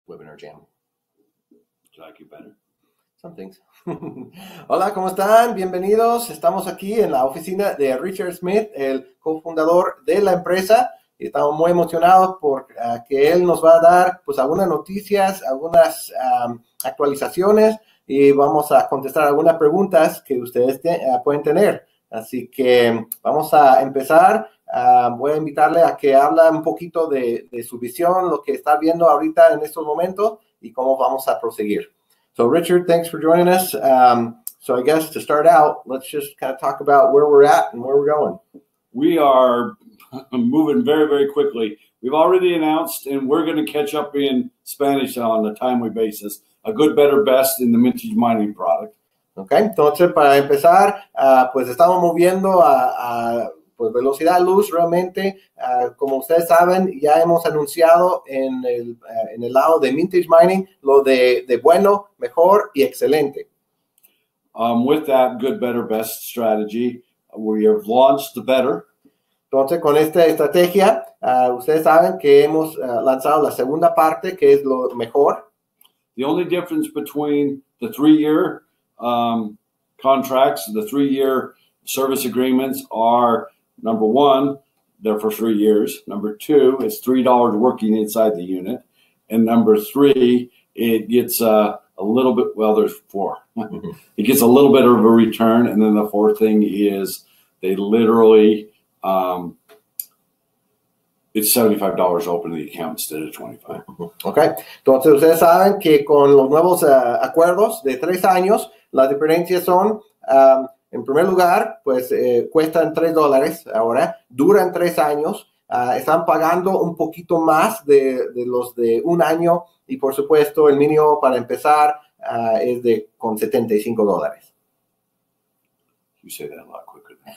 Webinar Jam. Would you like it better? Some things. Hola, ¿cómo están? Bienvenidos. Estamos aquí en la oficina de Richard Smith, el cofundador de la empresa. Y estamos muy emocionados por que él nos va a dar pues algunas noticias, algunas actualizaciones y vamos a contestar algunas preguntas que ustedes pueden tener. Así que vamos a empezar. Voy a invitarle a que hable un poquito de su visión, lo que está viendo ahorita en estos momentos y cómo vamos a proseguir. So, Richard, thanks for joining us. So I guess to start out, let's just kind of talk about where we're at and where we're going. We are moving very, very quickly. We've already announced, and we're going to catch up in Spanish on a timely basis, a good, better, best in the vintage mining product. Okay, entonces para empezar, pues estamos moviendo a pues velocidad luz realmente. Como ustedes saben, ya hemos anunciado en el lado de vintage mining lo de bueno, mejor y excelente. With that good, better, best strategy, we have launched the better. Entonces, con esta estrategia, ustedes saben que hemos lanzado la segunda parte, que es lo mejor. The only difference between the 3-year contracts, the 3-year service agreements are, number one, they're for 3 years. Number two, it's $3 working inside the unit. And number three, it gets a little bit, well, there's 4. It gets a little bit of a return. And then the fourth thing is they literally, it's $75 open the account instead of $25. Okay. Entonces, ustedes saben que con los nuevos acuerdos de 3 años, las diferencias son, en primer lugar, pues cuestan $3 ahora, duran 3 años, están pagando un poquito más de los de 1 año y, por supuesto, el mínimo para empezar es con $75. You say that a lot quicker than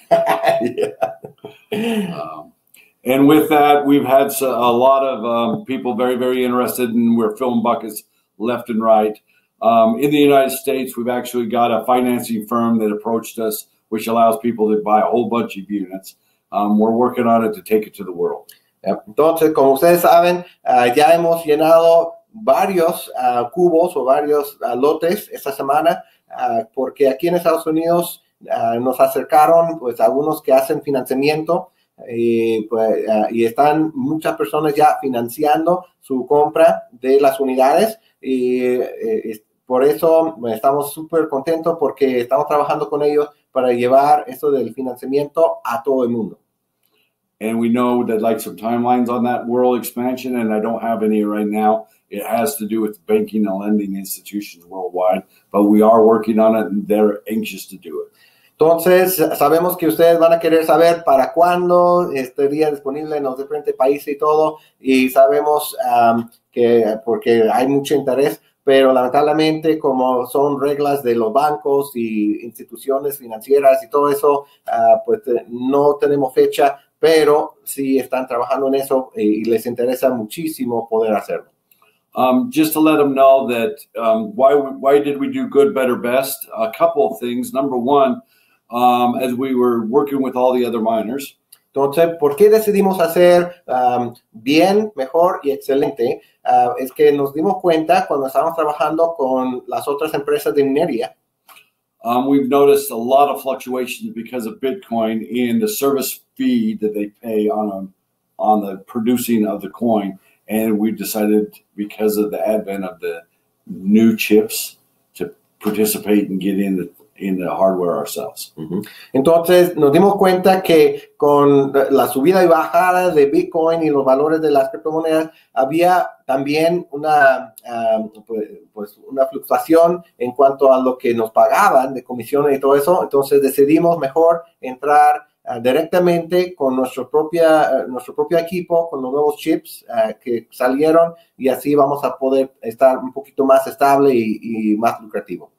and with that, we've had a lot of people very, very interested, and we're filling buckets left and right. In the United States, we've actually got a financing firm that approached us, which allows people to buy a whole bunch of units. We're working on it to take it to the world. Entonces, como ustedes saben, ya hemos llenado varios cubos o varios lotes esta semana, porque aquí en Estados Unidos nos acercaron pues algunos que hacen financiamiento y están muchas personas ya financiando su compra de las unidades y por eso estamos súper contentos porque estamos trabajando con ellos para llevar esto del financiamiento a todo el mundo. And we know that like some timelines on that world expansion, and I don't have any right now. It has to do with banking and lending institutions worldwide, but we are working on it and they're anxious to do it. Entonces, sabemos que ustedes van a querer saber para cuándo estaría disponible en los diferentes países y todo, y sabemos que porque hay mucho interés, pero lamentablemente como son reglas de los bancos y instituciones financieras y todo eso, pues no tenemos fecha, pero sí están trabajando en eso y les interesa muchísimo poder hacerlo. Just to let them know that why did we do good, better, best? A couple of things. Number one, as we were working with all the other miners. Entonces, ¿por qué decidimos hacer bien, mejor y excelente? Es que nos dimos cuenta cuando estábamos trabajando con las otras empresas de minería. We've noticed a lot of fluctuations because of Bitcoin in the service fee that they pay on the producing of the coin. And we decided, because of the advent of the new chips, to participate and get in the hardware ourselves. Entonces nos dimos cuenta que con la subida y bajada de Bitcoin y los valores de las criptomonedas había también una fluctuación en cuanto a lo que nos pagaban de comisiones y todo eso. Entonces decidimos mejor entrar directamente con nuestro propio equipo, con los nuevos chips que salieron, y así vamos a poder estar un poquito más estable y más lucrativo.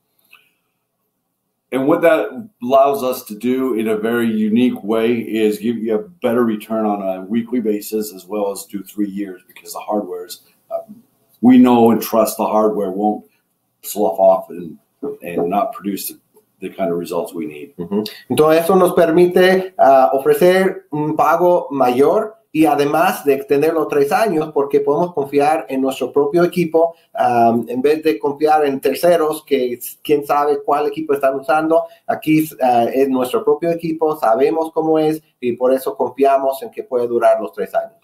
And what that allows us to do in a very unique way is give you a better return on a weekly basis, as well as do 3 years, because the hardware is, we know and trust the hardware won't slough off and not produce the kind of results we need. Entonces, eso nos permite ofrecer un pago mayor y además de extenderlo 3 años, porque podemos confiar en nuestro propio equipo en vez de confiar en terceros que quién sabe cuál equipo están usando. Aquí es nuestro propio equipo, sabemos cómo es y por eso confiamos en que puede durar los 3 años.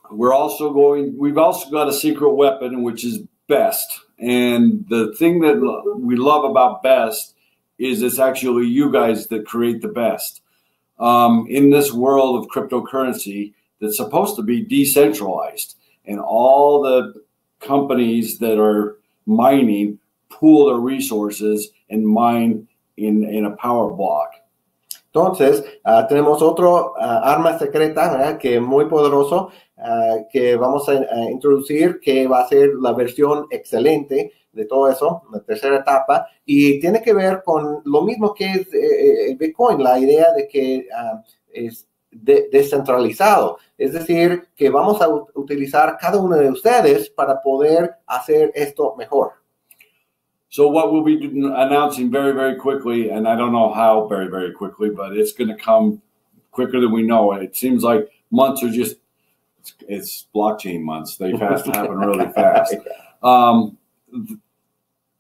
We've also got a secret weapon, which is BEST. And the thing that we love about BEST is it's actually you guys that create the best. In this world of cryptocurrency that's supposed to be decentralized, and all the companies that are mining pool their resources and mine in a power block. Entonces, tenemos otro arma secreta, ¿verdad? Que es muy poderoso, que vamos a introducir, que va a ser la versión excelente de todo eso, la tercera etapa, y tiene que ver con lo mismo que es el Bitcoin, la idea de que es descentralizado. Es decir, que vamos a utilizar cada uno de ustedes para poder hacer esto mejor. So what we'll be announcing very, very quickly, and I don't know how very, very quickly, but it's going to come quicker than we know. And it seems like months are just, it's blockchain months. They have to happen really fast.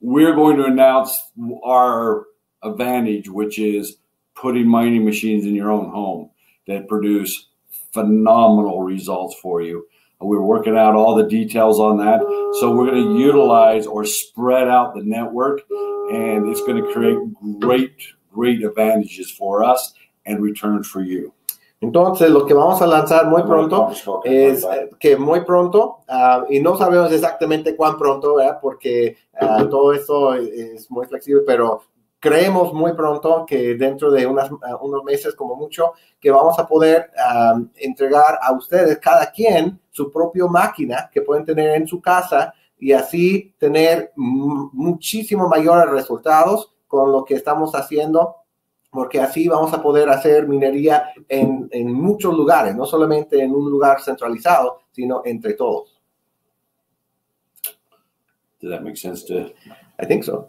We're going to announce our advantage, which is putting mining machines in your own home that produce phenomenal results for you. We're working out all the details on that. So we're going to utilize or spread out the network, and it's going to create great advantages for us and returns for you. Entonces, lo que vamos a lanzar muy pronto es que muy pronto, y no sabemos exactamente cuán pronto, ¿verdad? Porque todo eso es muy flexible, pero creemos muy pronto que dentro de unos meses como mucho, que vamos a poder entregar a ustedes, cada quien, su propia máquina que pueden tener en su casa y así tener muchísimo mayores resultados con lo que estamos haciendo, porque así vamos a poder hacer minería en muchos lugares, no solamente en un lugar centralizado, sino entre todos. Does that make sense to? I think so.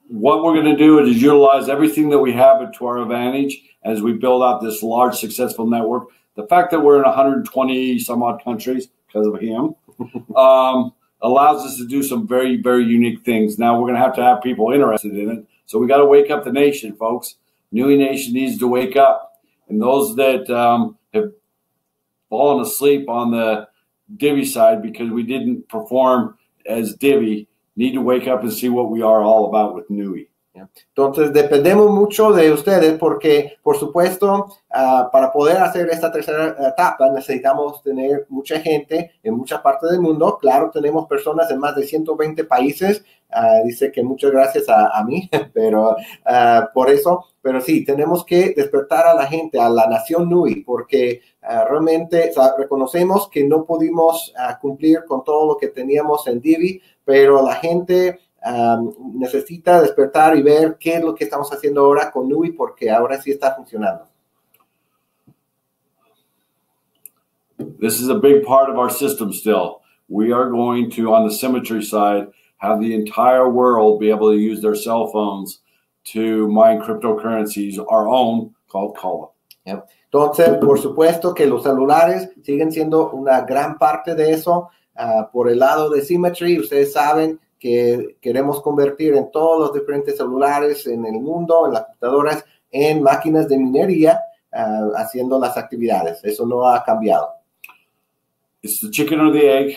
What we're going to do is utilize everything that we have to our advantage as we build out this large, successful network. The fact that we're in 120 some odd countries because of him allows us to do some very, very unique things. Now we're going to have people interested in it. So we got to wake up the nation, folks. Nui Nation needs to wake up. And those that have fallen asleep on the Divi side because we didn't perform as Divi need to wake up and see what we are all about with Nui. Entonces, dependemos mucho de ustedes porque, por supuesto, para poder hacer esta tercera etapa necesitamos tener mucha gente en muchas partes del mundo. Claro, tenemos personas en más de 120 países. Dice que muchas gracias a mí, pero por eso. Pero sí, tenemos que despertar a la gente, a la nación Nui, porque realmente reconocemos que no pudimos cumplir con todo lo que teníamos en Divi, pero la gente necesita despertar y ver qué es lo que estamos haciendo ahora con Nui, porque ahora sí está funcionando. This is a big part of our system still. We are going to, on the symmetry side, have the entire world be able to use their cell phones to mine cryptocurrencies, our own, called Kala. Yep. Entonces, por supuesto que los celulares siguen siendo una gran parte de eso. Por el lado de Symmetry, ustedes saben que queremos convertir en todos los diferentes celulares en el mundo, en las computadoras, en máquinas de minería, haciendo las actividades. Eso no ha cambiado. It's the chicken or the egg.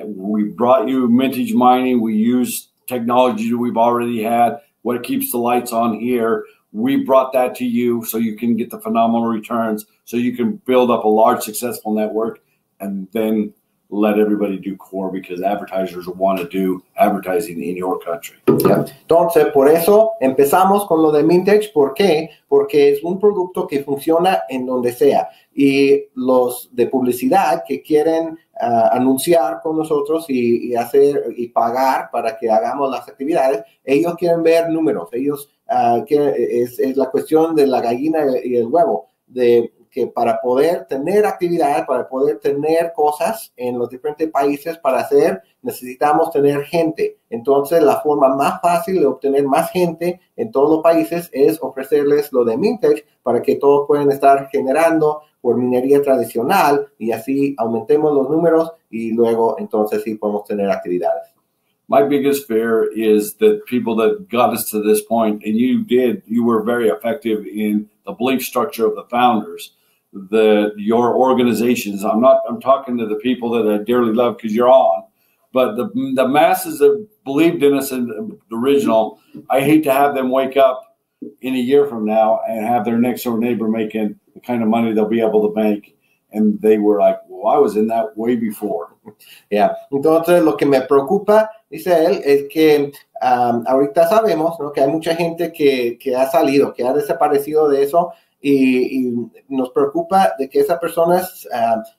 We brought you mintage mining. We use technology that we've already had. What keeps the lights on here, we brought that to you so you can get the phenomenal returns, so you can build up a large, successful network, and then let everybody do core because advertisers want to do advertising in your country. Yeah. Entonces, por eso empezamos con lo de Mintage. ¿Por qué? Porque es un producto que funciona en donde sea. Y los de publicidad que quieren anunciar con nosotros y hacer y pagar para que hagamos las actividades, ellos quieren ver números. Ellos es la cuestión de la gallina y el huevo, de que para poder tener actividad, para poder tener cosas en los diferentes países para hacer, necesitamos tener gente. Entonces, la forma más fácil de obtener más gente en todos los países es ofrecerles lo de Mintage para que todos puedan estar generando por minería tradicional y así aumentemos los números y luego entonces sí podemos tener actividades. My biggest fear is that people that got us to this point, and you were very effective in the belief structure of the founders, your organizations. I'm talking to the people that I dearly love because you're on, but the masses that believed in us in the original, I hate to have them wake up in a year from now and have their next door neighbor making the kind of money they'll be able to make. And they were like, well, I was in that way before. Yeah. Entonces, lo que me preocupa, dice él, es que ahorita sabemos, ¿no?, que hay mucha gente que ha salido, que ha desaparecido de eso y nos preocupa de que esas personas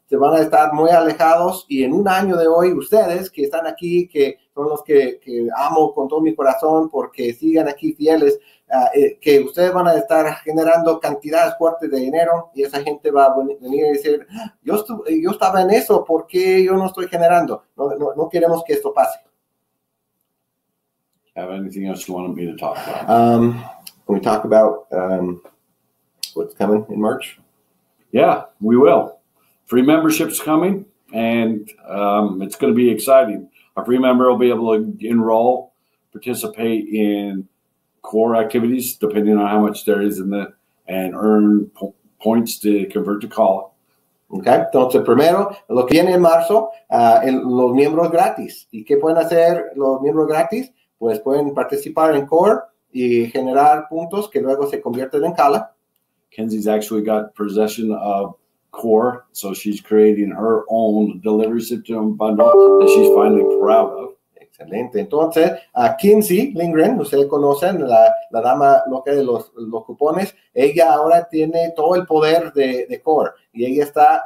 se van a estar muy alejados y en un año de hoy, ustedes que están aquí, que son los que amo con todo mi corazón porque sigan aquí fieles, que ustedes van a estar generando cantidades fuertes de dinero y esa gente va a venir y decir, yo estaba en eso, ¿por qué yo no estoy generando? No queremos que esto pase. Have anything else you want me to talk about? Can we talk about what's coming in March? Yeah, we will. Free membership's coming, and it's going to be exciting. A free member will be able to enroll, participate in core activities, depending on how much there is and earn points to convert to call. Okay. Entonces, primero, lo que viene en marzo, los miembros gratis. ¿Y qué pueden hacer los miembros gratis? Pues pueden participar en core y generar puntos que luego se convierten en cala. Kenzie's actually got possession of core, so she's creating her own delivery system bundle that she's finally proud of. Excelente. Entonces, a Kinsey Lindgren, ustedes conocen, la dama loca de los cupones, ella ahora tiene todo el poder de Core y ella está,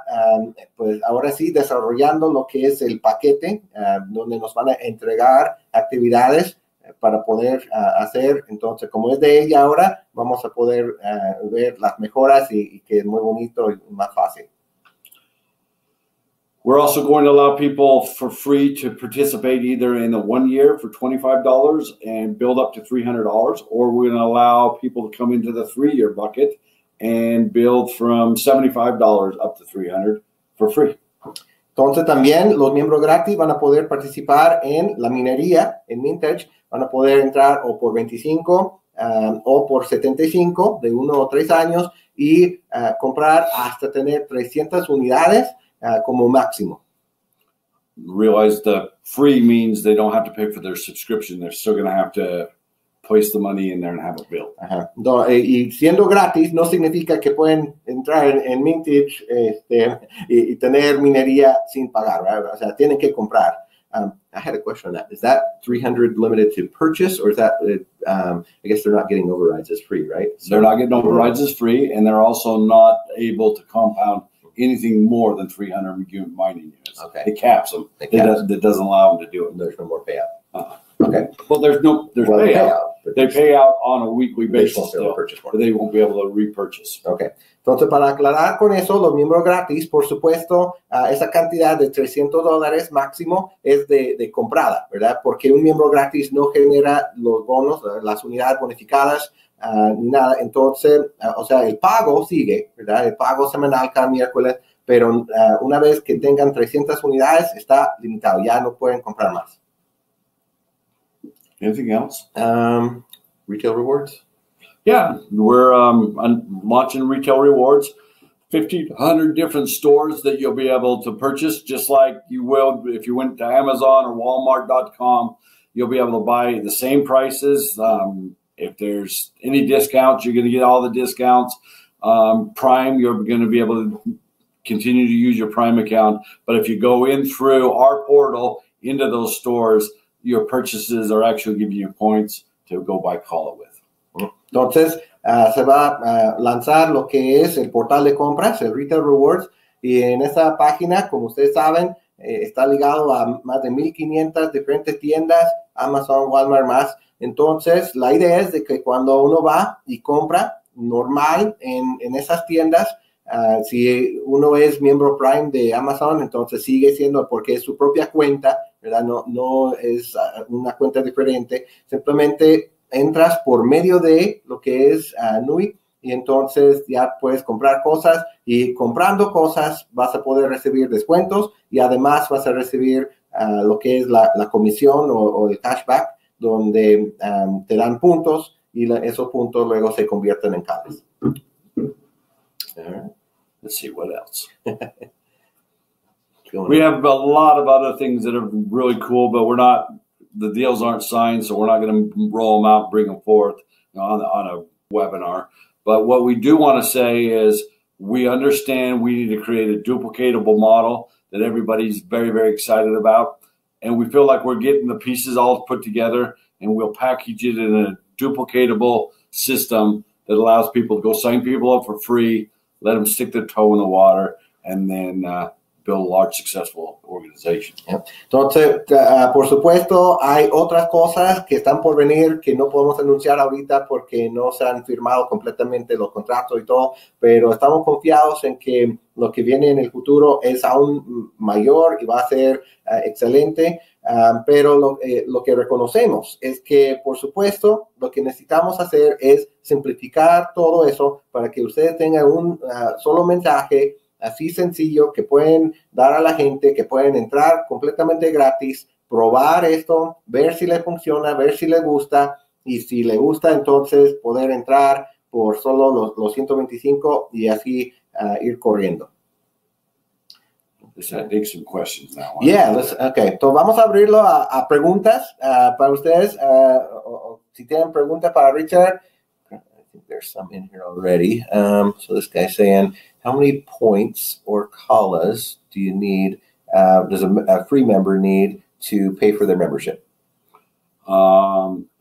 pues ahora sí, desarrollando lo que es el paquete, donde nos van a entregar actividades para poder hacer. Entonces, como es de ella ahora, vamos a poder ver las mejoras y que es muy bonito y más fácil. We're also going to allow people for free to participate either in the 1 year for $25 and build up to $300, or we're going to allow people to come into the 3-year bucket and build from $75 up to $300 for free. Entonces también los miembros gratis van a poder participar en la minería, en Mintage, van a poder entrar o por 25 o por 75 de 1 o 3 años y comprar hasta tener 300 unidades como máximo. Realize the free means they don't have to pay for their subscription. They're still going to have to place the money in there and have it built. Ajá. No, y siendo gratis no significa que pueden entrar en Mintage y tener minería sin pagar, ¿verdad? O sea, tienen que comprar. I had a question on that. Is that 300 limited to purchase, or is that, I guess they're not getting overrides as free, right? So they're not getting overrides as free, and they're also not able to compound anything more than 300 mining units. Okay. It caps them. That doesn't allow them to do it. There's no more payout. Okay. Well, there's payout. They pay out on a weekly basis still, but they won't be able to repurchase. Okay. Entonces, para aclarar con eso, los miembros gratis, por supuesto, esa cantidad de $300 máximo es de comprada, ¿verdad? Porque un miembro gratis no genera los bonos, las unidades bonificadas, ni nada. Entonces, o sea, el pago sigue, ¿verdad? El pago semanal cada miércoles, pero una vez que tengan 300 unidades, está limitado. Ya no pueden comprar más. Anything else? Retail rewards? Yeah, we're launching retail rewards. 1,500 different stores that you'll be able to purchase, just like you will if you went to Amazon or Walmart.com. You'll be able to buy the same prices. If there's any discounts, you're going to get all the discounts. Prime, you're going to be able to continue to use your Prime account. But if you go in through our portal into those stores, your purchases are actually giving you points to go buy Call It with. Entonces, se va a lanzar lo que es el portal de compras, el Retail Rewards, y en esa página, como ustedes saben, está ligado a más de 1,500 diferentes tiendas, Amazon, Walmart, más. Entonces, la idea es de que cuando uno va y compra normal en esas tiendas, Si uno es miembro Prime de Amazon, entonces sigue siendo porque es su propia cuenta, ¿verdad? No es una cuenta diferente. Simplemente entras por medio de lo que es Nui y entonces ya puedes comprar cosas y comprando cosas vas a poder recibir descuentos y además vas a recibir lo que es la comisión o el cashback donde te dan puntos y esos puntos luego se convierten en cales. Let's see what else. We have a lot of other things that are really cool, but the deals aren't signed, so we're not going to roll them out and bring them forth on a webinar. But what we do want to say is we understand we need to create a duplicatable model that everybody's very, very excited about. And we feel like we're getting the pieces all put together, and we'll package it in a duplicatable system that allows people to go sign people up for free, let them stick their toe in the water, and then build a large, successful organization. Entonces, por supuesto, hay otras cosas que están por venir que no podemos anunciar ahorita porque no se han firmado completamente los contratos y todo, pero estamos confiados en que lo que viene en el futuro es aún mayor y va a ser excelente, pero lo que reconocemos es que, por supuesto, lo que necesitamos hacer es simplificar todo eso para que ustedes tengan un solo mensaje así sencillo que pueden dar a la gente, que pueden entrar completamente gratis, probar esto, ver si les funciona, ver si les gusta, y si les gusta, entonces poder entrar por solo los 125 y así ir corriendo. Let's take some questions now. Yeah, okay. Entonces vamos a abrirlo a preguntas para ustedes. Si tienen preguntas para Richard, I think there's some in here already. So this guy's saying, how many points or CALAs do you need, does a free member need to pay for their membership?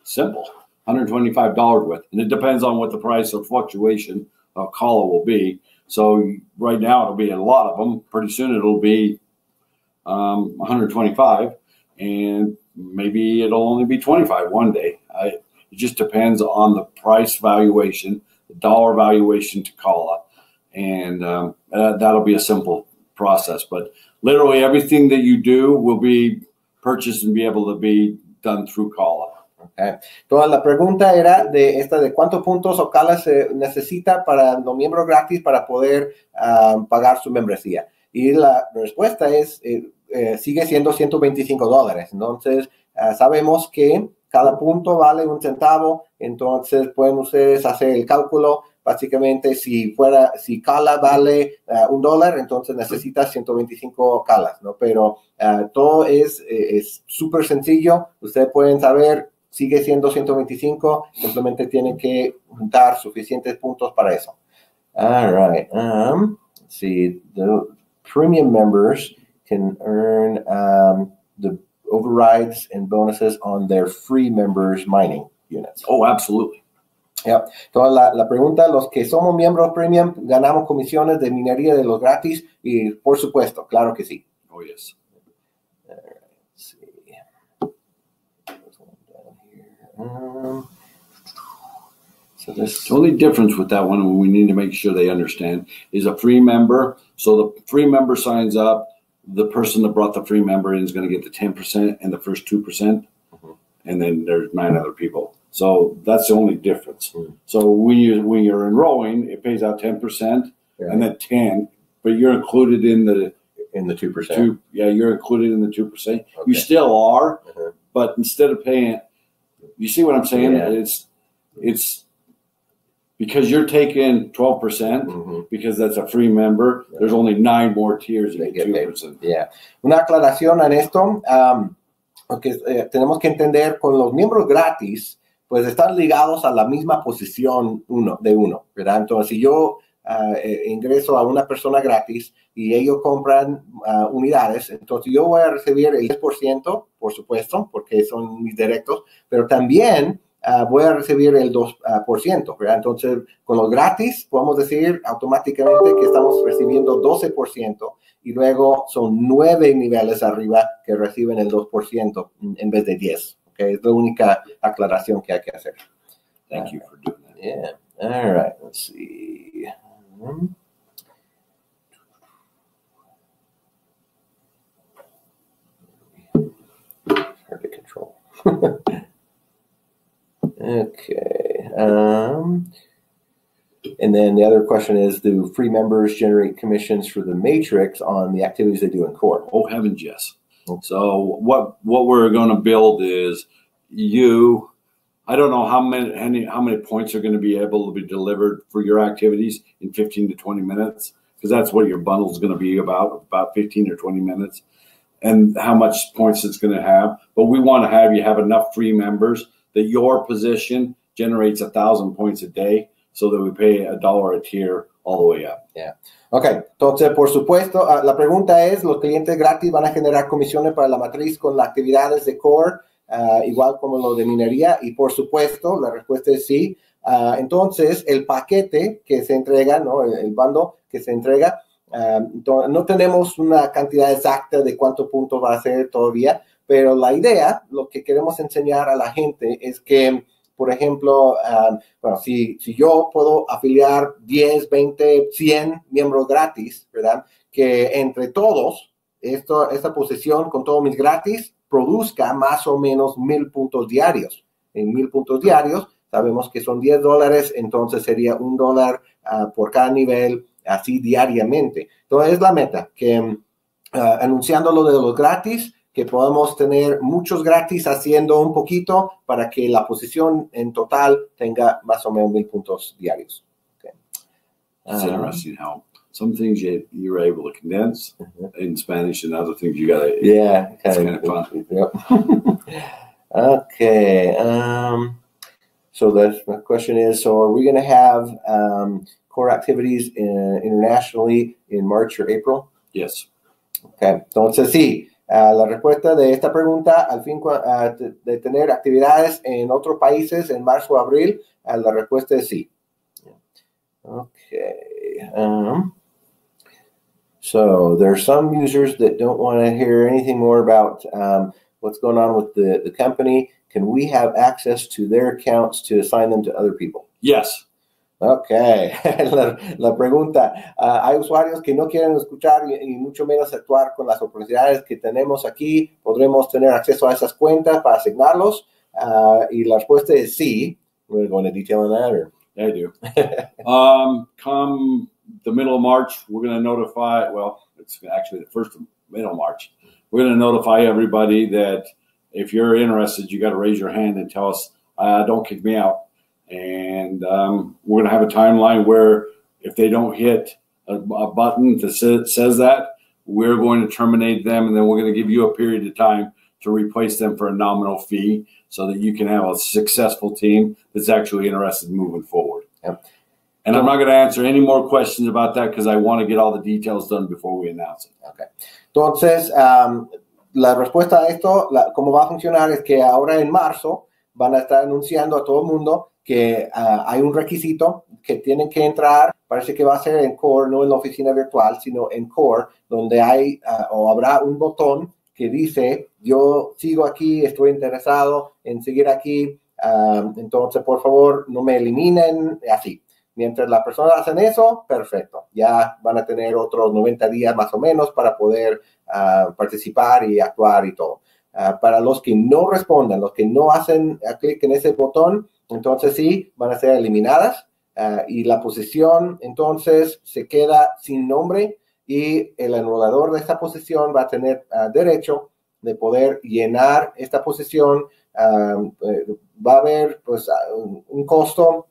Simple, $125 worth. And it depends on what the price of fluctuation of CALA will be. So right now it'll be a lot of them. Pretty soon it'll be 125, and maybe it'll only be 25 one day. It just depends on the price valuation, the dollar valuation to CALA. And that'll be a simple process. But literally everything that you do will be purchased and be able to be done through CALA. Okay. Toda la pregunta era de cuántos puntos o calas se necesita para los miembros gratis para poder pagar su membresía. Y la respuesta es, sigue siendo $125. Entonces, sabemos que cada punto vale un centavo. Entonces, pueden ustedes hacer el cálculo. Básicamente, si cala vale $1, entonces necesitas 125 calas, ¿no? Pero todo es súper sencillo. Ustedes pueden saber, sigue siendo 125, simplemente tienen que juntar suficientes puntos para eso. All right. Let's see. The premium members can earn the overrides and bonuses on their free members mining units. Oh, absolutely. Yeah. Entonces, la pregunta, los que somos miembros premium, ¿ganamos comisiones de minería de los gratis? Y, por supuesto, claro que sí. Oh, yes. All right, let's see. There's one down here. So this, the only difference with that one, and we need to make sure they understand, is a free member. So the free member signs up. The person that brought the free member in is going to get the 10% and the first 2%. Mm-hmm. And then there's 9 other people. So that's the only difference. Mm-hmm. So when you're enrolling, it pays out 10%, yeah, and then 10, but you're included in the 2%. You're included in the 2%. Okay. You still are, but instead of paying, you see what I'm saying? Yeah. It's because you're taking 12%, because that's a free member. Yeah. There's only 9 more tiers you get 2%. Yeah. Una aclaración en esto, porque tenemos que entender con los miembros gratis, pues están ligados a la misma posición de uno, ¿verdad? Entonces, si yo ingreso a una persona gratis y ellos compran unidades, entonces yo voy a recibir el 10%, por supuesto, porque son mis directos, pero también voy a recibir el 2%, ¿verdad? Entonces, con los gratis, podemos decir automáticamente que estamos recibiendo 12%, y luego son 9 niveles arriba que reciben el 2% en vez de 10%. Okay, es la única aclaración que hay que hacer. Thank you for doing that. Yeah. All right. Let's see. Okay. And then the other question is, do free members generate commissions for the matrix on the activities they do in core? Oh, heavens, yes. So what we're going to build is I don't know how many points are going to be able to be delivered for your activities in 15 to 20 minutes, because that's what your bundle is going to be about 15 or 20 minutes, and how much points it's going to have. But we want to have you have enough free members that your position generates 1,000 points a day, so that we pay $1 a tier all the way up. Yeah. Ok, entonces, por supuesto, la pregunta es, ¿los clientes gratis van a generar comisiones para la matriz con las actividades de core, igual como lo de minería? Y por supuesto, la respuesta es sí. Entonces, el paquete que se entrega, ¿no? El bando que se entrega, no tenemos una cantidad exacta de cuántos puntos va a ser todavía, pero la idea, lo que queremos enseñar a la gente es que, por ejemplo, bueno, si yo puedo afiliar 10, 20, 100 miembros gratis, ¿verdad? Que entre todos, esta posición con todos mis gratis, produzca más o menos 1,000 puntos diarios. En 1,000 puntos diarios, sabemos que son $10, entonces sería $1 por cada nivel, así diariamente. Entonces, es la meta, que anunciando lo de los gratis, que podamos tener muchos gratis haciendo un poquito para que la posición en total tenga más o menos 1,000 puntos diarios. Okay. It's interesting how some things you're able to condense in Spanish, and other things you got to. Yeah, it's kind of fun. Yep. Okay. So the question is, so are we going to have core activities internationally in March or April? Yes. Okay. Entonces, sí. La respuesta de esta pregunta, al fin de tener actividades en otros países en marzo o abril, la respuesta es sí. Okay. So there's some users that don't want to hear anything more about what's going on with the company. Can we have access to their accounts to assign them to other people? Yes. Ok, la pregunta, hay usuarios que no quieren escuchar y mucho menos actuar con las oportunidades que tenemos aquí. ¿Podremos tener acceso a esas cuentas para asignarlos? Y la respuesta es sí. We're going to detail on that, or? I do. Come the middle of March, we're going to notify, well, it's actually the middle of March. We're going to notify everybody that if you're interested, you got to raise your hand and tell us, don't kick me out. And we're going to have a timeline where if they don't hit a button that says that, we're going to terminate them, and then we're going to give you a period of time to replace them for a nominal fee so that you can have a successful team that's actually interested in moving forward. Yep. And I'm not going to answer any more questions about that because I want to get all the details done before we announce it. Okay. Entonces, la respuesta a esto, cómo va a funcionar es que ahora en marzo van a estar anunciando a todo el mundo que hay un requisito que tienen que entrar, parece que va a ser en Core, no en la oficina virtual, sino en Core, donde hay o habrá un botón que dice, yo sigo aquí, estoy interesado en seguir aquí, entonces por favor no me eliminen, así. Mientras las personas hacen eso, perfecto, ya van a tener otros 90 días más o menos para poder participar y actuar y todo. Para los que no respondan, los que no hacen clic en ese botón, entonces sí, van a ser eliminadas y la posición entonces se queda sin nombre y el enrolador de esta posición va a tener derecho de poder llenar esta posición. Va a haber pues un costo,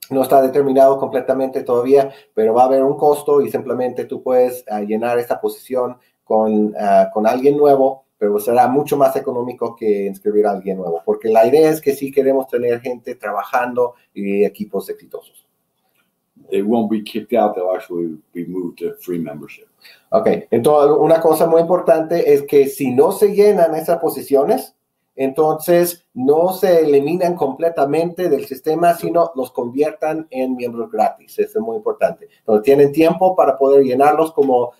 no está determinado completamente todavía, pero va a haber un costo y simplemente tú puedes llenar esta posición con alguien nuevo, pero será mucho más económico que inscribir a alguien nuevo, porque la idea es que sí queremos tener gente trabajando y equipos exitosos. They won't be kicked out, they'll actually be moved to free membership. Ok, entonces una cosa muy importante es que si no se llenan esas posiciones, entonces no se eliminan completamente del sistema, sino los conviertan en miembros gratis. Eso es muy importante. Entonces tienen tiempo para poder llenarlos como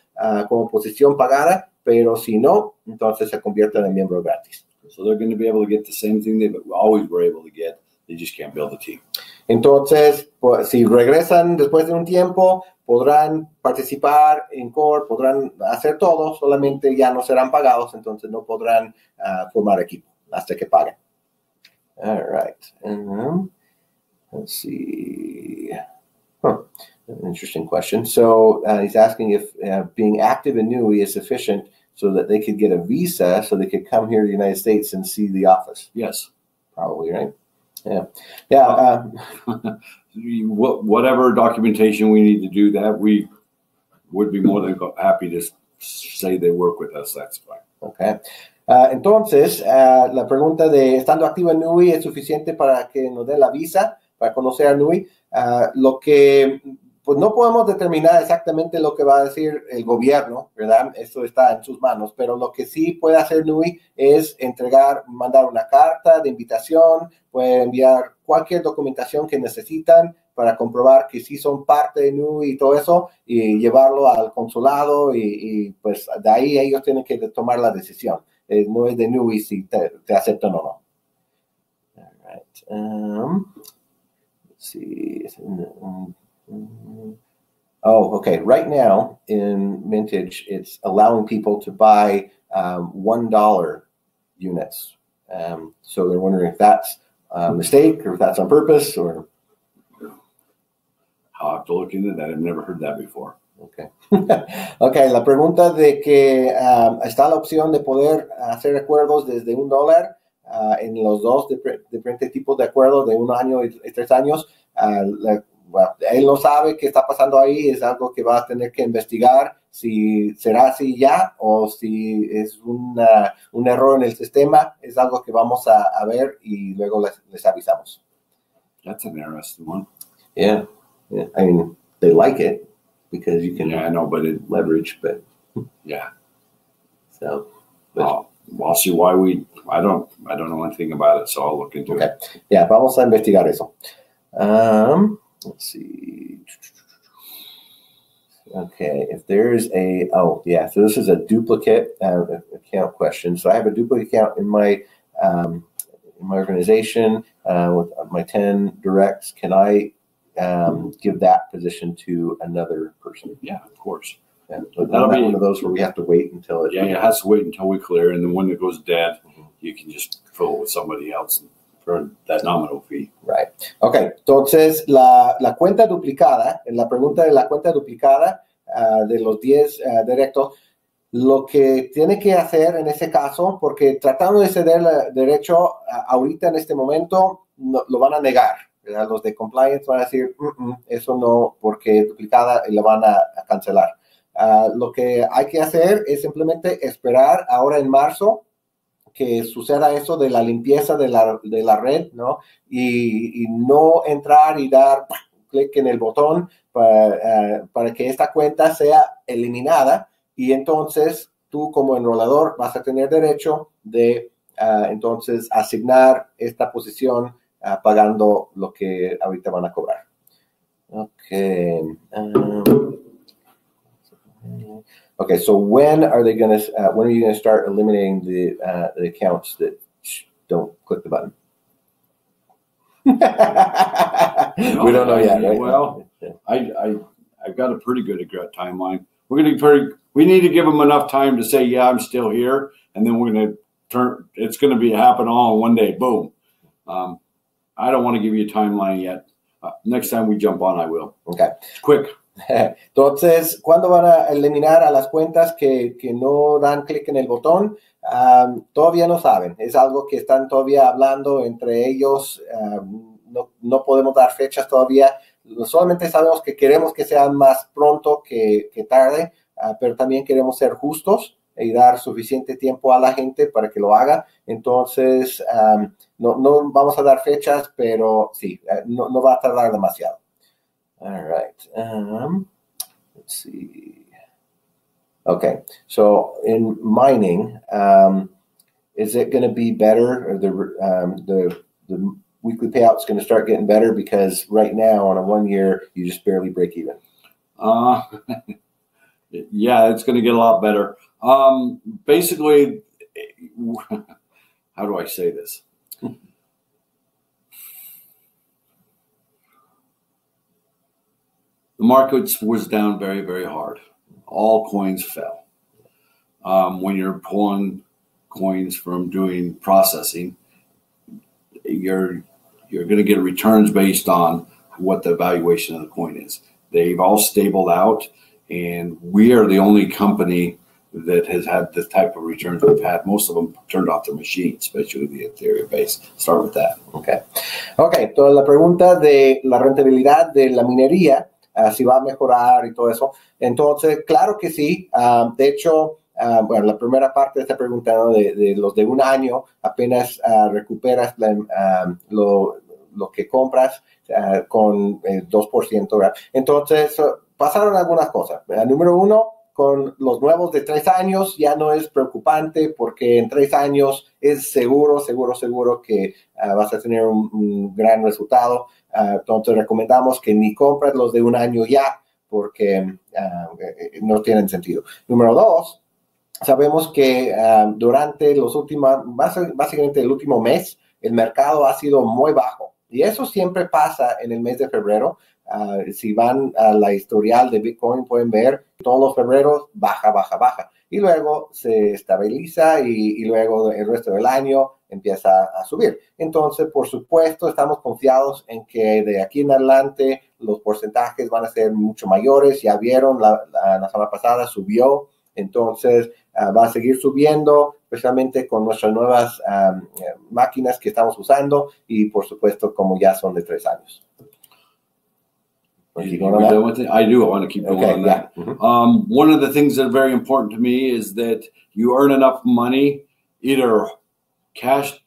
posición pagada, pero si no, entonces se convierten en miembros gratis. So they're going to be able to get the same thing they always were able to get. They just can't build a team. Entonces, pues, si regresan después de un tiempo, podrán participar en Core, podrán hacer todo, solamente ya no serán pagados, entonces no podrán formar equipo hasta que paguen. All right. Let's see. Interesting question. So he's asking if being active in Nui is sufficient so that they could get a visa so they could come here to the United States and see the office. Yes. Probably, right? Yeah. Yeah. Whatever documentation we need to do that, we would be more than happy to say they work with us. That's fine. Okay. Entonces, la pregunta de estando activo en Nui es suficiente para que nos den la visa para conocer a Nui. Lo que pues no podemos determinar exactamente lo que va a decir el gobierno, ¿verdad? Eso está en sus manos, pero lo que sí puede hacer Nui es mandar una carta de invitación, puede enviar cualquier documentación que necesitan para comprobar que sí son parte de Nui y todo eso, y llevarlo al consulado y pues de ahí ellos tienen que tomar la decisión. No es de Nui si te aceptan o no. All right. Let's see. Oh, okay. Right now in Mintage, it's allowing people to buy $1 units. So they're wondering if that's a mistake or if that's on purpose or. I'll have to look into that. I've never heard that before. Okay. Okay, la pregunta de que está la opción de poder hacer acuerdos desde $1 en los dos diferentes tipos de acuerdos de 1 año y 3 años. Bueno, él no sabe qué está pasando ahí, es algo que va a tener que investigar si será así ya o si es un error en el sistema. Es algo que vamos a ver y luego les avisamos. That's an interesting one. Yeah. I mean, they like it because you can. Yeah, I know, but it leverage, but yeah. So, but, I'll see why I don't know anything about it, so I'll look into it. Yeah, vamos a investigar eso. Let's see. Okay, if there's so this is a duplicate account question. So I have a duplicate account in my organization with my 10 directs. Can I give that position to another person? Yeah, of course. Yeah, so that'll be one of those where we have to wait until it. Yeah, it has to wait until we clear, and then when it goes dead, you can just fill it with somebody else for that nominal fee. Right. Okay. Entonces, la cuenta duplicada, en la pregunta de la cuenta duplicada de los 10 directos, lo que tiene que hacer en ese caso, porque tratando de ceder el derecho ahorita en este momento, lo van a negar. ¿Verdad? Los de compliance van a decir, eso no, porque es duplicada y la van a cancelar. Lo que hay que hacer es simplemente esperar ahora en marzo que suceda eso de la limpieza de la red, ¿no? Y no entrar y dar clic en el botón para que esta cuenta sea eliminada, y entonces tú como enrolador vas a tener derecho de entonces asignar esta posición pagando lo que ahorita van a cobrar. Okay. Okay, so when are you going to start eliminating the accounts that don't click the button? We don't know yet, right? Well, I've got a pretty good timeline. We need to give them enough time to say, yeah, I'm still here, and then we're going to it's going to happen all in one day. Boom. I don't want to give you a timeline yet. Next time we jump on, I will. Okay. Quick. Entonces, ¿cuándo van a eliminar a las cuentas que no dan clic en el botón? Todavía no saben. Es algo que están todavía hablando entre ellos. No podemos dar fechas todavía. Solamente sabemos que queremos que sean más pronto que tarde, pero también queremos ser justos y dar suficiente tiempo a la gente para que lo haga. Entonces, no vamos a dar fechas, pero sí, no va a tardar demasiado. All right. Let's see. Okay. So in mining, is it going to be better, or the weekly payout's going to start getting better? Because right now on a 1 year, you just barely break even. Yeah, it's going to get a lot better. Basically, how do I say this? The market was down very, very hard. All coins fell. When you're pulling coins from doing processing, you're going to get returns based on what the valuation of the coin is. They've all stabled out, and we are the only company that has had the type of returns we've had. Most of them turned off their machines, especially the Ethereum base. Start with that. Okay, entonces la pregunta de la rentabilidad de la minería, si va a mejorar y todo eso. Entonces, claro que sí. De hecho, bueno, la primera parte de esta pregunta, ¿no? de los de un año, apenas recuperas lo que compras con el 2%, ¿verdad? Entonces, pasaron algunas cosas. Número uno, con los nuevos de 3 años ya no es preocupante porque en 3 años es seguro que vas a tener un gran resultado. Entonces recomendamos que ni compres los de un año ya porque no tienen sentido. Número 2, sabemos que durante los últimos, básicamente el último mes, el mercado ha sido muy bajo. Y eso siempre pasa en el mes de febrero. Si van a la historial de Bitcoin, pueden ver todos los febreros baja. Y luego se estabiliza y luego el resto del año empieza a subir. Entonces, por supuesto, estamos confiados en que de aquí en adelante los porcentajes van a ser mucho mayores. Ya vieron, la semana pasada subió. Entonces, va a seguir subiendo, especialmente con nuestras nuevas máquinas que estamos usando y, por supuesto, como ya son de 3 años. I do. I want to keep going on that. Yeah. One of the things that are very important to me is that you earn enough money, either cash.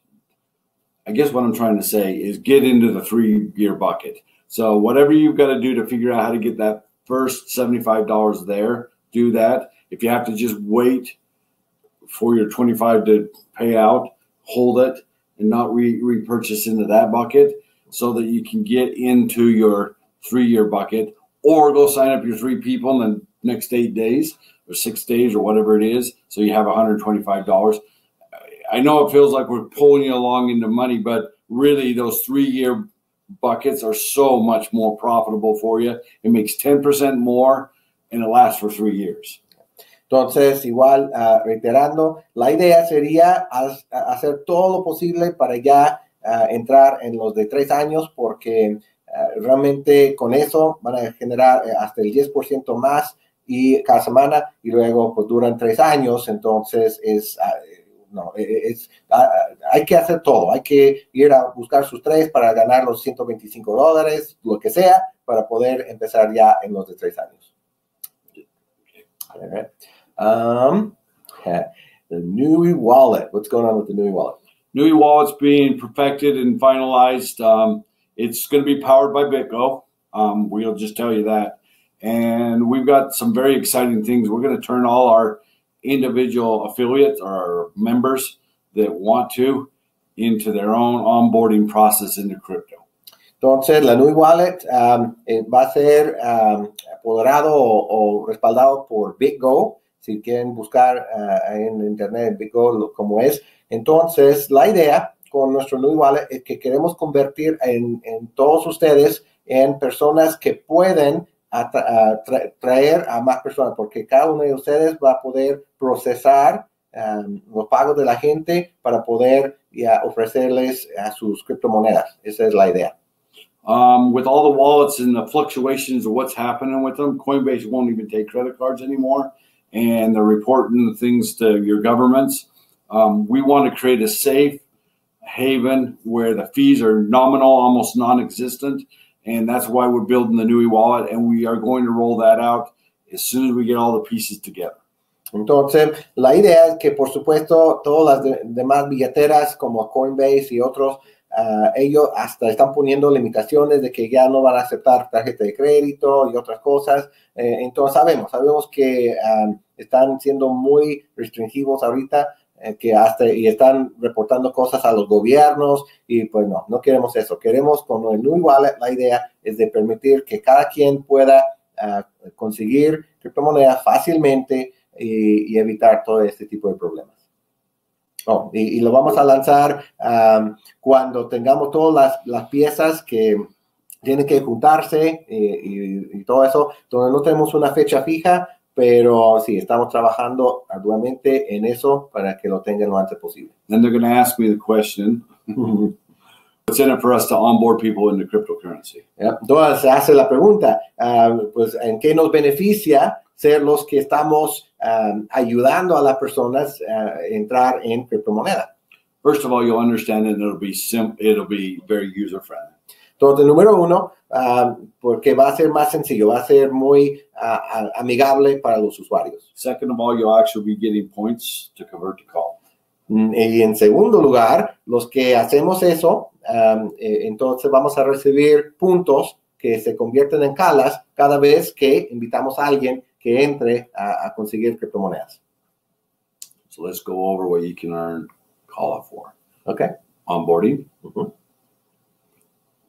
I guess what I'm trying to say is get into the 3-year bucket. So whatever you've got to do to figure out how to get that first $75 there, do that. If you have to just wait for your 25 to pay out, hold it and not repurchase into that bucket so that you can get into your 3-year bucket, or go sign up your 3 people in the next 8 days or 6 days or whatever it is. So you have $125. I know it feels like we're pulling you along into money, but really those 3-year buckets are so much more profitable for you. It makes 10% more and it lasts for 3 years. Entonces, igual, reiterando, la idea sería hacer todo lo posible para ya entrar en los de 3 años, porque realmente con eso van a generar hasta el 10% más y cada semana, y luego pues duran 3 años. Entonces hay que hacer todo, hay que ir a buscar sus 3 para ganar los $125, lo que sea, para poder empezar ya en los de 3 años. The Nui wallet, what's going on with the Nui wallet? Nui wallet's being perfected and finalized. It's going to be powered by BitGo. We'll just tell you that. And we've got some very exciting things. We're going to turn all our individual affiliates or our members that want to into their own onboarding process into crypto. Entonces, la Nui Wallet va a ser apoderado o respaldado por BitGo. Si quieren buscar en internet BitGo como es. Entonces, la idea con nuestro Nui Wallet es que queremos convertir en todos ustedes en personas que pueden traer a más personas, porque cada uno de ustedes va a poder procesar los pagos de la gente para poder ofrecerles a sus criptomonedas. Esa es la idea. With all the wallets and the fluctuations of what's happening with them, Coinbase won't even take credit cards anymore, and they're reporting things to your governments. We want to create a safe haven where the fees are nominal, almost non-existent, and that's why we're building the Nui wallet, and we are going to roll that out as soon as we get all the pieces together. Entonces, la idea es que, por supuesto, todas las demás billeteras como Coinbase y otros, ellos hasta están poniendo limitaciones de que ya no van a aceptar tarjeta de crédito y otras cosas. Entonces, sabemos que están siendo muy restringidos ahorita, y están reportando cosas a los gobiernos, y pues no queremos eso. Queremos, con el Nui Wallet, la idea es de permitir que cada quien pueda conseguir criptomonedas fácilmente y evitar todo este tipo de problemas. Y lo vamos a lanzar cuando tengamos todas las piezas que tienen que juntarse y todo eso. Entonces no tenemos una fecha fija, pero sí, estamos trabajando arduamente en eso para que lo tengan lo antes posible. Then they're going to ask me the question, It's in it for us to onboard people into cryptocurrency. Entonces se hace la pregunta, pues, ¿en qué nos beneficia ser los que estamos ayudando a las personas a entrar en criptomoneda? First of all, you'll understand it, and it'll be very user friendly. Entonces, número uno, porque va a ser más sencillo, va a ser muy amigable para los usuarios. Second of all, you'll actually be getting points to convert to call. Y en segundo lugar, los que hacemos eso, entonces vamos a recibir puntos que se convierten en calas cada vez que invitamos a alguien que entre a conseguir criptomonedas. So let's go over what you can earn call for. Okay. Onboarding,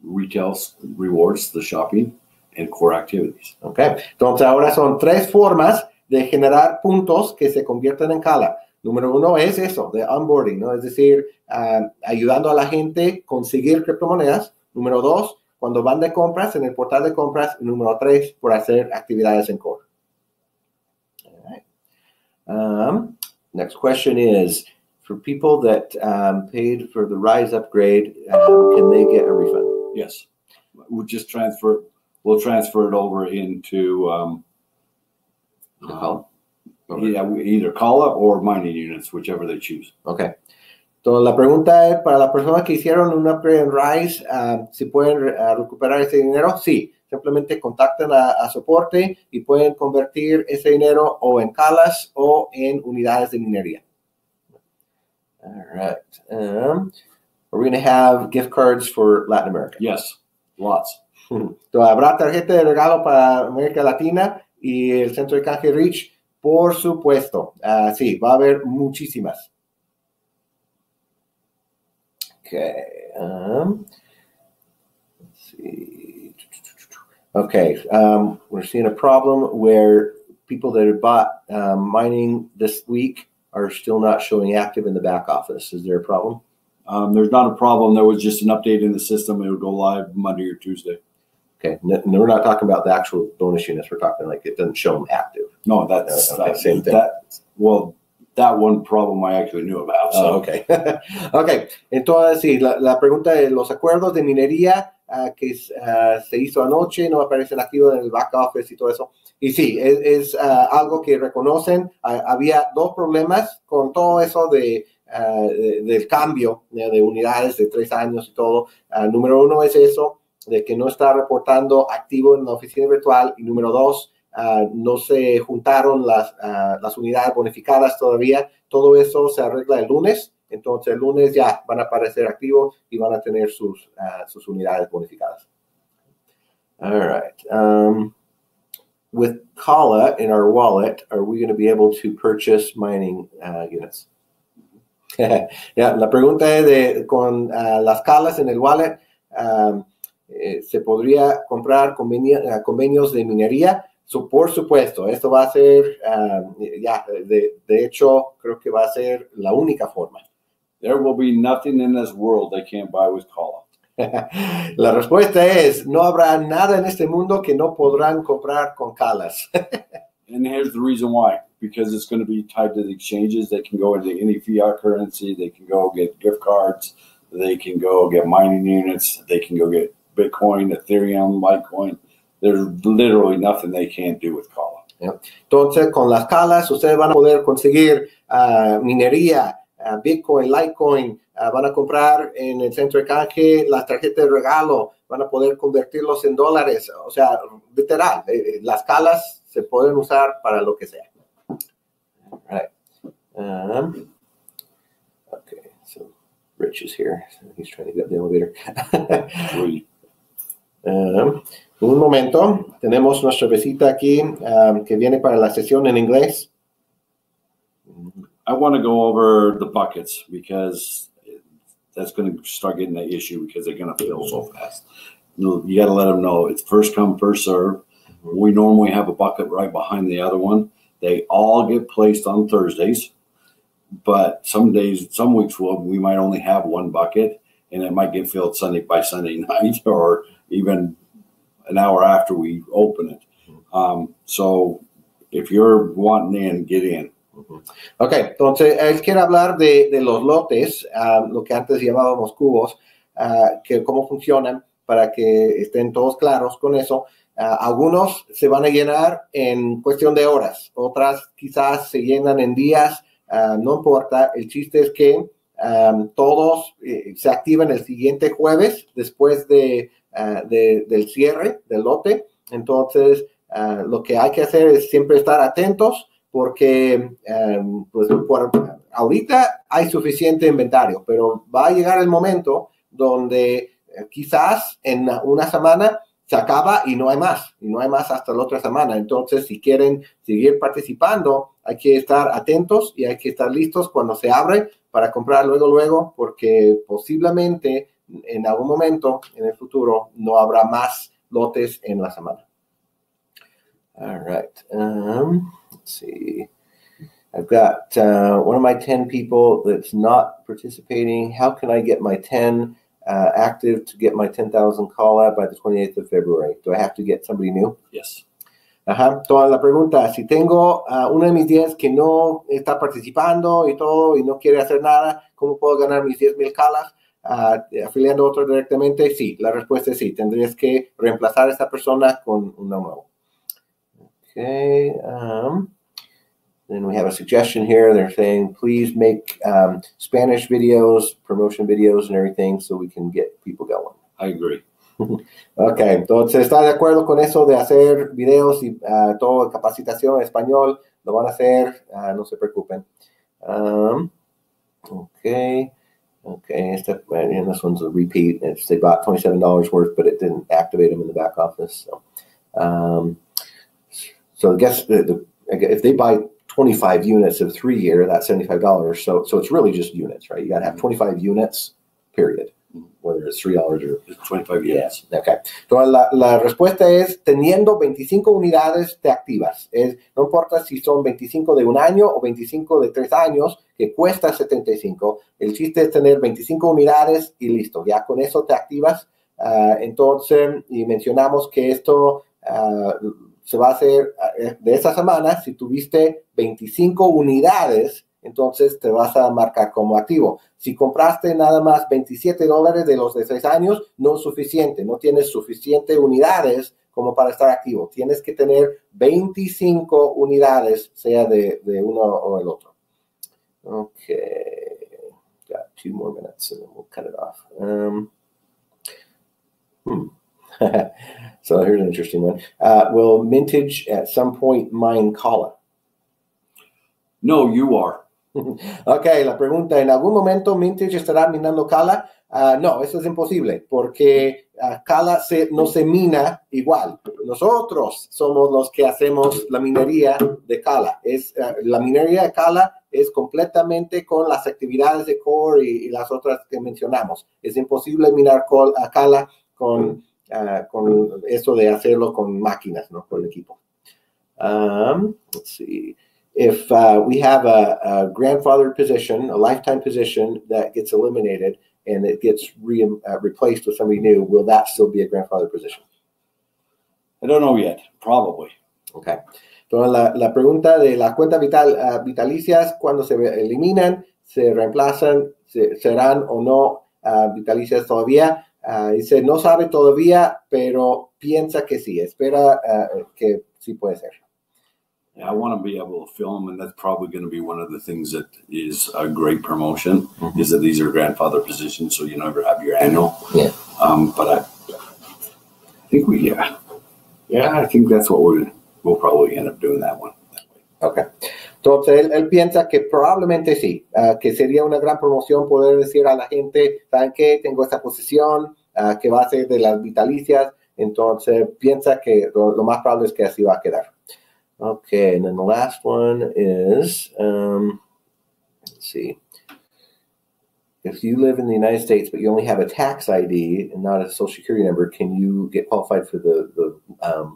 retail rewards, the shopping, and core activities. Okay. Entonces ahora son 3 formas de generar puntos que se convierten en cala. Número 1 es eso, de onboarding, ¿no? Es decir, ayudando a la gente a conseguir criptomonedas. Número 2, cuando van de compras en el portal de compras. Número 3, por hacer actividades en core. All right. Next question is, for people that paid for the Rise upgrade, can they get a refund? Yes. We'll transfer it over into either Kala or mining units, whichever they choose. Okay. Entonces, la pregunta es, para las personas que hicieron un upgrade en Rise, si pueden recuperar ese dinero. Sí, simplemente contacten a soporte y pueden convertir ese dinero o en calas o en unidades de minería. All right. Are we going to have gift cards for Latin America? Yes, lots. Entonces, habrá tarjeta de regalo para América Latina y el centro de canje Reach. Por supuesto, sí, va a haber muchísimas. Okay, let's see. Okay, we're seeing a problem where people that have bought mining this week are still not showing active in the back office. Is there a problem? There's not a problem. There was just an update in the system. It would go live Monday or Tuesday. Okay, no, we're not talking about the actual bonus units. We're talking like it doesn't show them active. No, that's same thing. That one problem I actually knew about. So. Okay. Okay, entonces sí, la pregunta de los acuerdos de minería que se hizo anoche no aparecen activos en el back office y todo eso. Y sí, es algo que reconocen. Había 2 problemas con todo eso del cambio de unidades de 3 años y todo. Número 1 es eso, de que no está reportando activo en la oficina virtual. Y número 2, no se juntaron las unidades bonificadas todavía. Todo eso se arregla el lunes. Entonces el lunes ya van a aparecer activos y van a tener sus unidades bonificadas. All right. With Kala in our wallet, are we going to be able to purchase mining units? La pregunta es con las Kalas en el wallet, ¿se podría comprar convenios de minería? Por supuesto, esto va a ser, de hecho, creo que va a ser la única forma. There will be nothing in this world they can't buy with Kala. La respuesta es, no habrá nada en este mundo que no podrán comprar con Kalas. And here's the reason why. Because it's going to be tied to the exchanges. They can go into any fiat currency. They can go get gift cards. They can go get mining units. They can go get Bitcoin, Ethereum, Litecoin. There's literally nothing they can't do with Kala. Entonces, con las Kalas, ustedes van a poder conseguir minería, Bitcoin, Litecoin, van a comprar en el centro de canje las tarjetas de regalo, van a poder convertirlos en dólares. O sea, literal, las Kalas se pueden usar para lo que sea. All right. Okay, so Rich is here. So he's trying to get the elevator. Un momento, tenemos nuestra visita aquí que viene para la sesión en inglés. I want to go over the buckets because that's going to start getting that issue because they're going to fill so fast. You got to let them know it's first come, first serve. We normally have a bucket right behind the other one. They all get placed on Thursdays, but some weeks we might only have one bucket, and it might get filled by Sunday night or even an hour after we open it. So if you're wanting in, get in. Ok, entonces él quiere hablar de los lotes, lo que antes llamábamos cubos. cómo funcionan para que estén todos claros con eso. Algunos se van a llenar en cuestión de horas, otras quizás se llenan en días, no importa. El chiste es que todos se activan el siguiente jueves después del cierre del lote. Entonces, lo que hay que hacer es siempre estar atentos porque pues, ahorita hay suficiente inventario, pero va a llegar el momento donde quizás en una semana se acaba y no hay más hasta la otra semana. Entonces, si quieren seguir participando, hay que estar atentos y hay que estar listos cuando se abre para comprar luego, porque posiblemente en algún momento en el futuro no habrá más lotes en la semana. All right. Let's see. I've got one of my 10 people that's not participating. How can I get my 10 active to get my 10,000 call out by the 28th of February? Do I have to get somebody new? Yes. Ajá. Toda la pregunta, si tengo uno de mis 10 que no está participando y todo y no quiere hacer nada, ¿cómo puedo ganar mis 10,000 calas? Afiliando a otro directamente, sí. La respuesta es sí. Tendrías que reemplazar a esta persona con uno nuevo. Okay. Then we have a suggestion here. They're saying, please make Spanish videos, promotion videos and everything so we can get people going. I agree. Ok, entonces está de acuerdo con eso de hacer videos y todo capacitación en español. Lo van a hacer, no se preocupen. Okay, and this one's a repeat. They bought $27 worth, but it didn't activate them in the back office. So I guess if they buy 25 units of 3-year, that's $75. So it's really just units, right? You got to have 25 units, period. Whether it's $3 or 25 units. Yeah. Okay. Entonces, la respuesta es teniendo 25 unidades te activas. No importa si son 25 de un año o 25 de 3 años, que cuesta 75. El chiste es tener 25 unidades y listo. Ya con eso te activas. Entonces, y mencionamos que esto se va a hacer de esa semana. Si tuviste 25 unidades, entonces te vas a marcar como activo. Si compraste nada más $27 de los de 6 años, no es suficiente. No tienes suficiente unidades como para estar activo. Tienes que tener 25 unidades, sea de uno o el otro. Okay. Got 2 more minutes and then we'll cut it off. So here's an interesting one. Will Mintage at some point mine Kala? No, you are. Ok, la pregunta, ¿en algún momento Mintage estará minando Kala? No, eso es imposible, porque Kala no se mina igual. Nosotros somos los que hacemos la minería de Kala. La minería de Kala es completamente con las actividades de core y las otras que mencionamos. Es imposible minar Kala con eso de hacerlo con máquinas, ¿no? Con el equipo. Let's see. If we have a grandfather position, a lifetime position that gets eliminated and it gets replaced with somebody new, will that still be a grandfather position? I don't know yet. Probably. Okay. Entonces, la pregunta de la cuenta vitalicias, cuando se eliminan, se reemplazan, serán o no vitalicias todavía. Dice, no sabe todavía, pero piensa que sí. Espera que sí puede ser. I want to be able to film, and that's probably going to be one of the things that is a great promotion, is that these are grandfather positions, so you never have your annual. Yeah. But I think I think that's what we'll probably end up doing that one. Okay. Entonces, él piensa que probablemente sí, que sería una gran promoción poder decir a la gente, ¿saben qué? Tengo esta posición que va a ser de las vitalicias. Entonces, piensa que lo más probable es que así va a quedar. Okay, and then the last one is, let's see. If you live in the United States, but you only have a tax ID and not a Social Security number, can you get qualified for the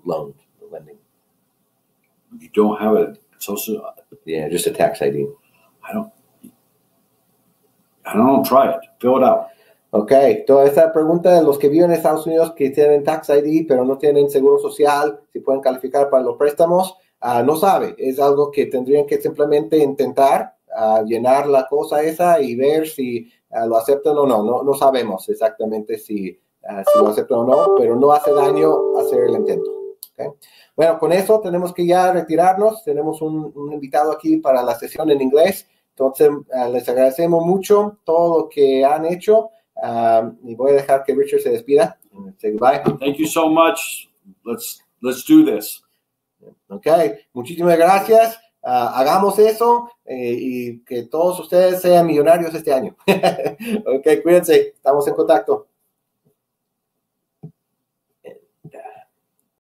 loan, the lending? You don't have a social? Yeah, just a tax ID. I don't know. Try it. Fill it out. Ok, toda esta pregunta de los que viven en Estados Unidos que tienen tax ID pero no tienen seguro social, si pueden calificar para los préstamos, no sabe. Es algo que tendrían que simplemente intentar llenar la cosa esa y ver si lo aceptan o no. No sabemos exactamente si lo aceptan o no, pero no hace daño hacer el intento. ¿Okay? Bueno, con eso tenemos que ya retirarnos. Tenemos un invitado aquí para la sesión en inglés. Entonces, les agradecemos mucho todo lo que han hecho. Y voy a dejar que Richard se despida. Say goodbye. Thank you so much. Let's do this. Ok, muchísimas gracias. Hagamos eso y que todos ustedes sean millonarios este año. Ok, cuídense. Estamos en contacto.